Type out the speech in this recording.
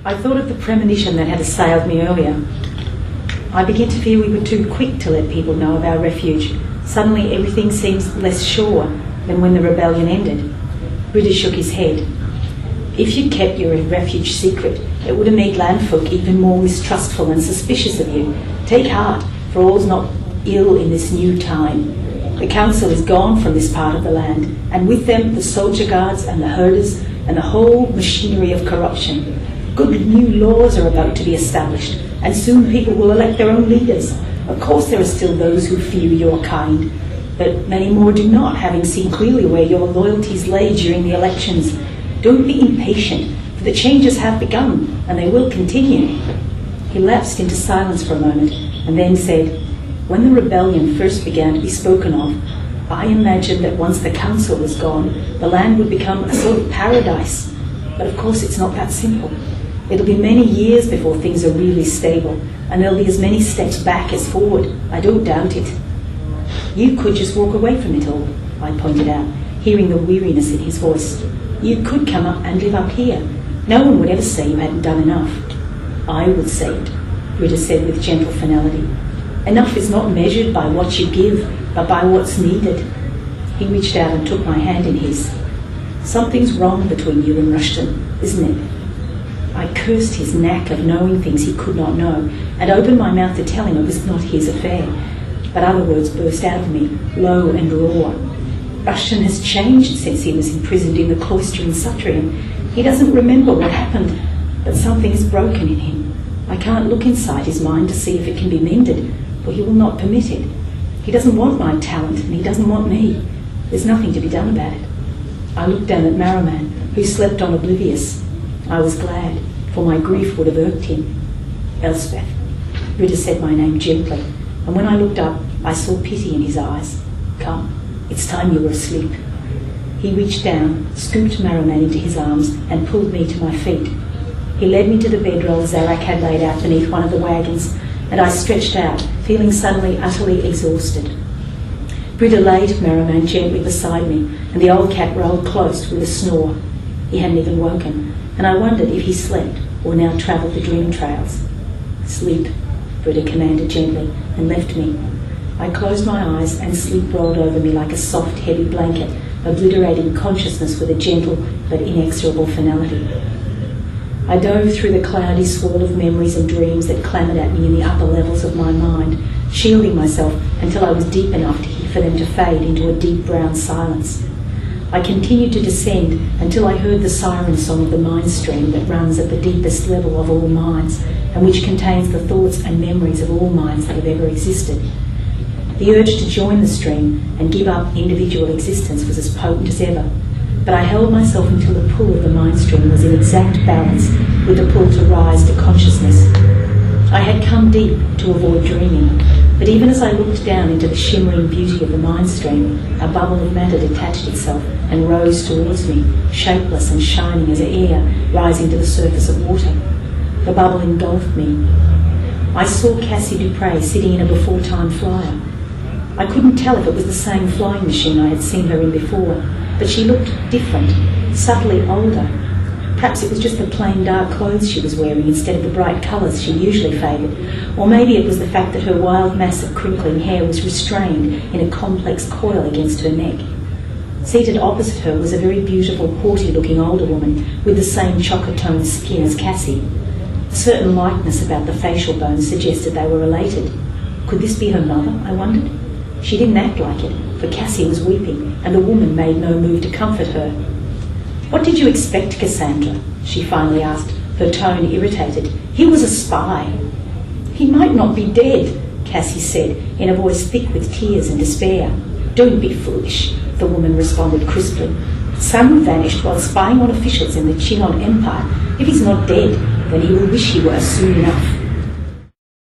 I thought of the premonition that had assailed me earlier. I began to fear we were too quick to let people know of our refuge. Suddenly everything seems less sure than when the rebellion ended. Buddha shook his head. If you'd kept your refuge secret, it would have made landfolk even more mistrustful and suspicious of you. Take heart, for all's not ill in this new time. The council is gone from this part of the land, and with them the soldier guards and the herders and the whole machinery of corruption. Good new laws are about to be established, and soon people will elect their own leaders. Of course there are still those who fear your kind, but many more do not, having seen clearly where your loyalties lay during the elections. Don't be impatient, for the changes have begun, and they will continue. He lapsed into silence for a moment, and then said, when the rebellion first began to be spoken of, I imagined that once the council was gone, the land would become a sort of paradise. But of course it's not that simple. It'll be many years before things are really stable, and there'll be as many steps back as forward. I don't doubt it. You could just walk away from it all, I pointed out, hearing the weariness in his voice. You could come up and live up here. No one would ever say you hadn't done enough. I would say it, Buddha said with gentle finality. Enough is not measured by what you give, but by what's needed. He reached out and took my hand in his. Something's wrong between you and Rushton, isn't it? I cursed his knack of knowing things he could not know, and opened my mouth to tell him it was not his affair. But other words burst out of me, low and raw. Rushton has changed since he was imprisoned in the cloister in Sutrium. He doesn't remember what happened, but something is broken in him. I can't look inside his mind to see if it can be mended, for he will not permit it. He doesn't want my talent, and he doesn't want me. There's nothing to be done about it. I looked down at Marrowman, who slept on oblivious. I was glad, for my grief would have irked him. Elspeth. Buddha said my name gently, and when I looked up, I saw pity in his eyes. Come, it's time you were asleep. He reached down, scooped Marrowman into his arms, and pulled me to my feet. He led me to the bedroll Zarak had laid out beneath one of the wagons, and I stretched out, feeling suddenly utterly exhausted. Buddha laid Marrowman gently beside me, and the old cat rolled close with a snore. He hadn't even woken, and I wondered if he slept or now travelled the dream trails. Sleep, Buddha commanded gently, and left me. I closed my eyes, and sleep rolled over me like a soft, heavy blanket, obliterating consciousness with a gentle but inexorable finality. I dove through the cloudy swirl of memories and dreams that clamoured at me in the upper levels of my mind, shielding myself until I was deep enough for them to fade into a deep brown silence. I continued to descend until I heard the siren song of the mind stream that runs at the deepest level of all minds, and which contains the thoughts and memories of all minds that have ever existed. The urge to join the stream and give up individual existence was as potent as ever, but I held myself until the pull of the mind stream was in exact balance with the pull to rise to consciousness. I had come deep to avoid dreaming, but even as I looked down into the shimmering beauty of the mind stream, a bubble of matter detached itself and rose towards me, shapeless and shining as air rising to the surface of water. The bubble engulfed me. I saw Cassie Dupre sitting in a before-time flyer. I couldn't tell if it was the same flying machine I had seen her in before, but she looked different, subtly older. Perhaps it was just the plain dark clothes she was wearing instead of the bright colours she usually favoured, or maybe it was the fact that her wild mass of crinkling hair was restrained in a complex coil against her neck. Seated opposite her was a very beautiful, haughty-looking older woman with the same chocolate-toned skin as Cassie. A certain likeness about the facial bones suggested they were related. Could this be her mother, I wondered? She didn't act like it, for Cassie was weeping, and the woman made no move to comfort her. "What did you expect, Cassandra?" she finally asked, her tone irritated. "He was a spy." "He might not be dead," Cassie said, in a voice thick with tears and despair. "Don't be foolish," the woman responded crisply. "Samu vanished while spying on officials in the Chinon Empire. If he's not dead, then he will wish he were soon enough."